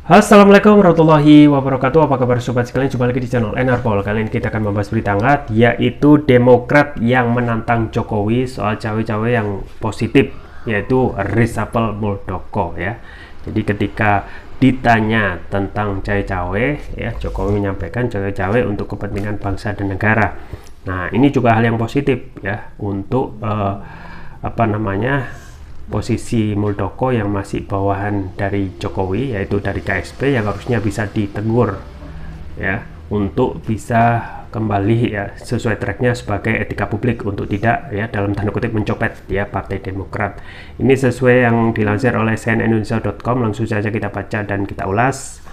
Assalamualaikum warahmatullahi wabarakatuh. Apa kabar sobat sekalian? Jumpa lagi di channel Enarpol. Kali ini kita akan membahas berita hangat, yaitu Demokrat yang menantang Jokowi soal cawe-cawe yang positif, yaitu reshuffle Muldoko ya. Jadi ketika ditanya tentang cawe-cawe ya, Jokowi menyampaikan cawe-cawe untuk kepentingan bangsa dan negara. Nah, ini juga hal yang positif ya untuk posisi Muldoko yang masih bawahan dari Jokowi, yaitu dari KSP, yang harusnya bisa ditegur ya untuk bisa kembali ya sesuai tracknya sebagai etika publik untuk tidak ya dalam tanda kutip mencopet ya Partai Demokrat. Ini sesuai yang dilansir oleh cnnindonesia.com. Langsung saja kita baca dan kita ulas.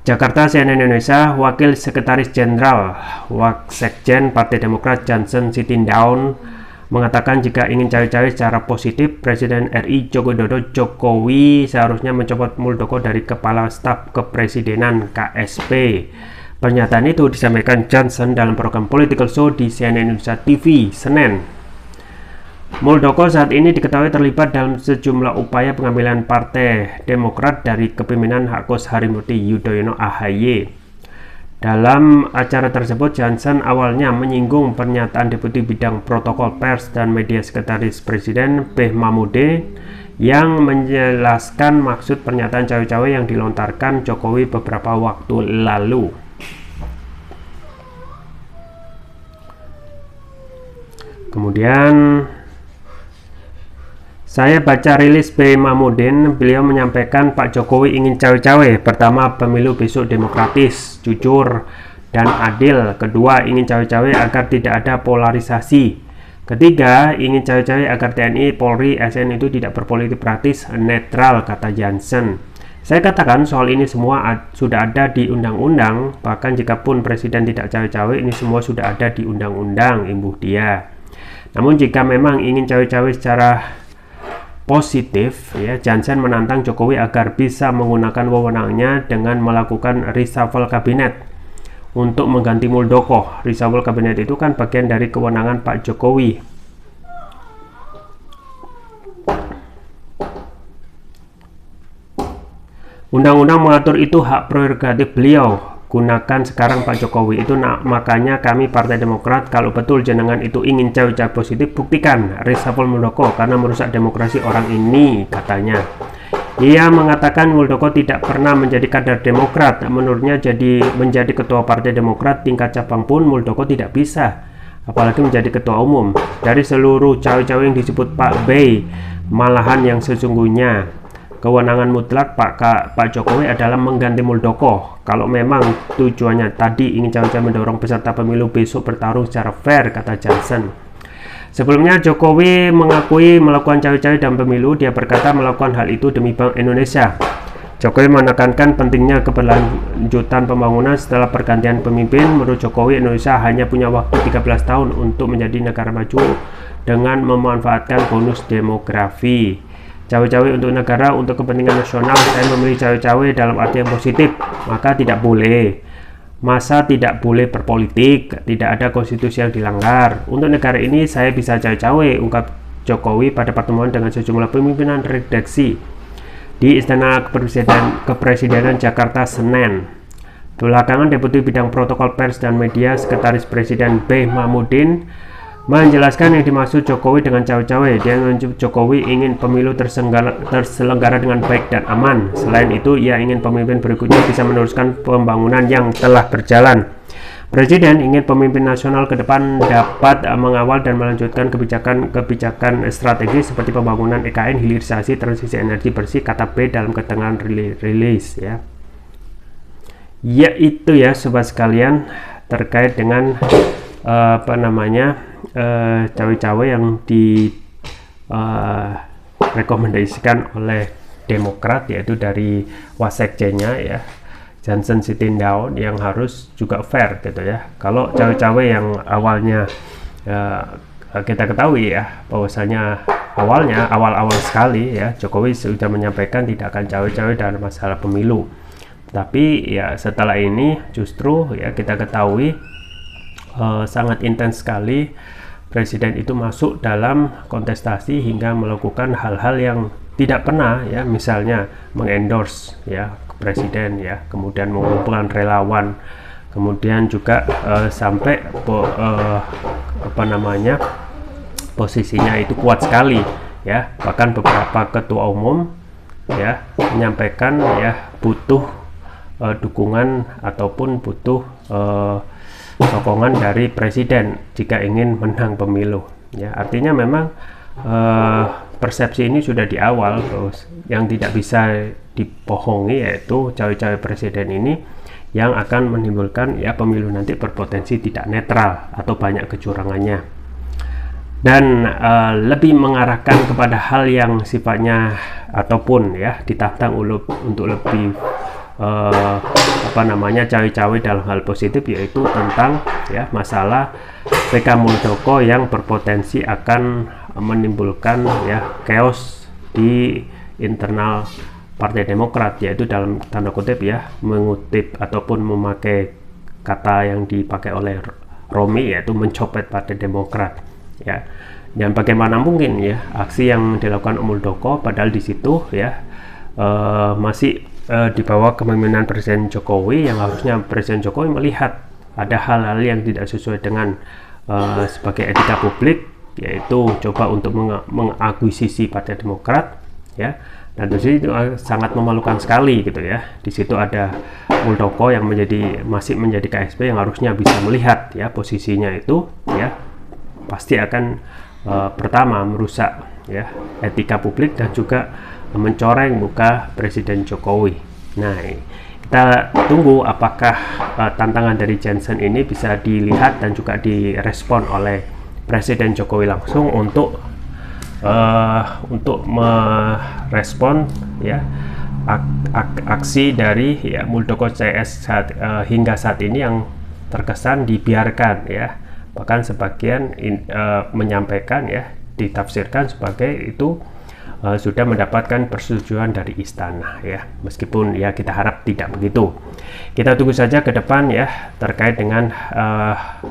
Jakarta, CNN Indonesia. Wakil Sekretaris Jenderal Sekjen Partai Demokrat Johnson Sitindaun mengatakan jika ingin cawe-cawe secara positif, Presiden RI Joko Widodo Jokowi seharusnya mencopot Muldoko dari Kepala Staf Kepresidenan KSP. Pernyataan itu disampaikan Johnson dalam program Political Show di CNN Indonesia TV Senin. Muldoko saat ini diketahui terlibat dalam sejumlah upaya pengambilan Partai Demokrat dari kepemimpinan Agus Harimurti Yudhoyono AHY. Dalam acara tersebut, Johnson awalnya menyinggung pernyataan Deputi Bidang Protokol Pers dan Media Sekretaris Presiden B. Mahmudin yang menjelaskan maksud pernyataan cawe-cawe yang dilontarkan Jokowi beberapa waktu lalu. Kemudian saya baca rilis B. Mahmudin, beliau menyampaikan Pak Jokowi ingin cawe-cawe. Pertama, pemilu besok demokratis, jujur, dan adil. Kedua, ingin cawe-cawe agar tidak ada polarisasi. Ketiga, ingin cawe-cawe agar TNI, Polri, ASN itu tidak berpolitik praktis, netral, kata Johnson. Saya katakan soal ini semua sudah ada di undang-undang, bahkan jikapun presiden tidak cawe-cawe, ini semua sudah ada di undang-undang, imbuh dia. Namun jika memang ingin cawe-cawe secara positif ya, Johnson menantang Jokowi agar bisa menggunakan wewenangnya dengan melakukan reshuffle kabinet untuk mengganti Muldoko. Reshuffle kabinet itu kan bagian dari kewenangan Pak Jokowi. Undang-undang mengatur itu hak prerogatif beliau. Gunakan sekarang Pak Jokowi itu. Makanya kami Partai Demokrat, kalau betul jenengan itu ingin cawe-cawe positif, buktikan reshuffle Muldoko karena merusak demokrasi orang ini, katanya. Ia mengatakan Muldoko tidak pernah menjadi kader Demokrat. Menurutnya menjadi ketua Partai Demokrat tingkat cabang pun Muldoko tidak bisa, apalagi menjadi ketua umum. Dari seluruh cawe-cawe yang disebut Pak B, malahan yang sesungguhnya kewenangan mutlak Pak Jokowi adalah mengganti Muldoko. Kalau memang tujuannya tadi ingin cawe-cawe mendorong peserta pemilu besok bertarung secara fair, kata Johnson. Sebelumnya Jokowi mengakui melakukan cawe-cawe dalam pemilu. Dia berkata melakukan hal itu demi Bank Indonesia. Jokowi menekankan pentingnya keberlanjutan pembangunan setelah pergantian pemimpin. Menurut Jokowi, Indonesia hanya punya waktu 13 tahun untuk menjadi negara maju dengan memanfaatkan bonus demografi. Cawe-cawe untuk negara, untuk kepentingan nasional. Saya memilih cawe-cawe dalam arti yang positif, maka tidak boleh. Masa tidak boleh berpolitik, tidak ada konstitusi yang dilanggar. Untuk negara ini saya bisa cawe-cawe, ungkap Jokowi pada pertemuan dengan sejumlah pimpinan redaksi di Istana Kepresidenan Jakarta Senin. Belakangan Deputi Bidang Protokol Pers dan Media Sekretaris Presiden B. Mahmudin menjelaskan yang dimaksud Jokowi dengan cawe-cawe. Dia menyebut Jokowi ingin pemilu terselenggara dengan baik dan aman. Selain itu, ia ingin pemimpin berikutnya bisa meneruskan pembangunan yang telah berjalan. Presiden ingin pemimpin nasional ke depan dapat mengawal dan melanjutkan kebijakan strategis seperti pembangunan EKN, hilirisasi, transisi energi bersih, kata B dalam keterangan rilis ya. Yaitu ya sobat sekalian terkait dengan cawe-cawe yang direkomendasikan oleh Demokrat, yaitu dari Wasekjennya ya Johnson Sitindaun, yang harus juga fair gitu ya. Kalau cawe-cawe yang awalnya kita ketahui ya bahwasanya awal-awal sekali ya Jokowi sudah menyampaikan tidak akan cawe-cawe dalam masalah pemilu, tapi ya setelah ini justru ya kita ketahui sangat intens sekali presiden itu masuk dalam kontestasi hingga melakukan hal-hal yang tidak pernah ya, misalnya mengendorse ya presiden ya, kemudian mengumpulkan relawan, kemudian juga sampai posisinya itu kuat sekali ya, bahkan beberapa ketua umum ya menyampaikan ya butuh dukungan ataupun butuh sokongan dari presiden jika ingin menang pemilu ya. Artinya memang persepsi ini sudah di awal, yang tidak bisa dibohongi yaitu cawe-cawe presiden ini yang akan menimbulkan ya pemilu nanti berpotensi tidak netral atau banyak kecurangannya, dan lebih mengarahkan kepada hal yang sifatnya ataupun ya ditantang untuk lebih cawe-cawe dalam hal positif, yaitu tentang ya masalah PK Muldoko yang berpotensi akan menimbulkan ya chaos di internal Partai Demokrat, yaitu dalam tanda kutip ya, mengutip ataupun memakai kata yang dipakai oleh Romi, yaitu mencopet Partai Demokrat ya. Dan bagaimana mungkin ya aksi yang dilakukan Muldoko padahal di situ ya masih di bawah kepemimpinan Presiden Jokowi, yang harusnya Presiden Jokowi melihat ada hal-hal yang tidak sesuai dengan sebagai etika publik, yaitu coba untuk mengakuisisi Partai Demokrat ya. Dan itu sangat memalukan sekali gitu ya. Di situ ada Muldoko yang masih menjadi KSP, yang harusnya bisa melihat ya posisinya itu ya pasti akan pertama merusak ya etika publik dan juga mencoreng muka Presiden Jokowi. Nah, kita tunggu apakah tantangan dari Jansen ini bisa dilihat dan juga direspon oleh Presiden Jokowi langsung untuk merespon ya aksi dari ya Muldoko CS hingga saat ini yang terkesan dibiarkan ya, bahkan sebagian menyampaikan ya ditafsirkan sebagai itu sudah mendapatkan persetujuan dari istana ya, meskipun ya kita harap tidak begitu. Kita tunggu saja ke depan ya terkait dengan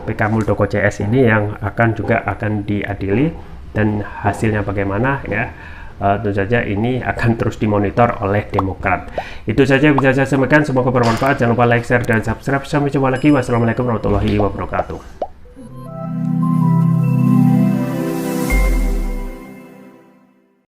PK Muldoko CS ini yang akan diadili, dan hasilnya bagaimana ya. Tentu saja ini akan terus dimonitor oleh Demokrat. Itu saja yang bisa saya sampaikan, semoga bermanfaat. Jangan lupa like, share, dan subscribe. Sampai jumpa lagi. Wassalamualaikum warahmatullahi wabarakatuh.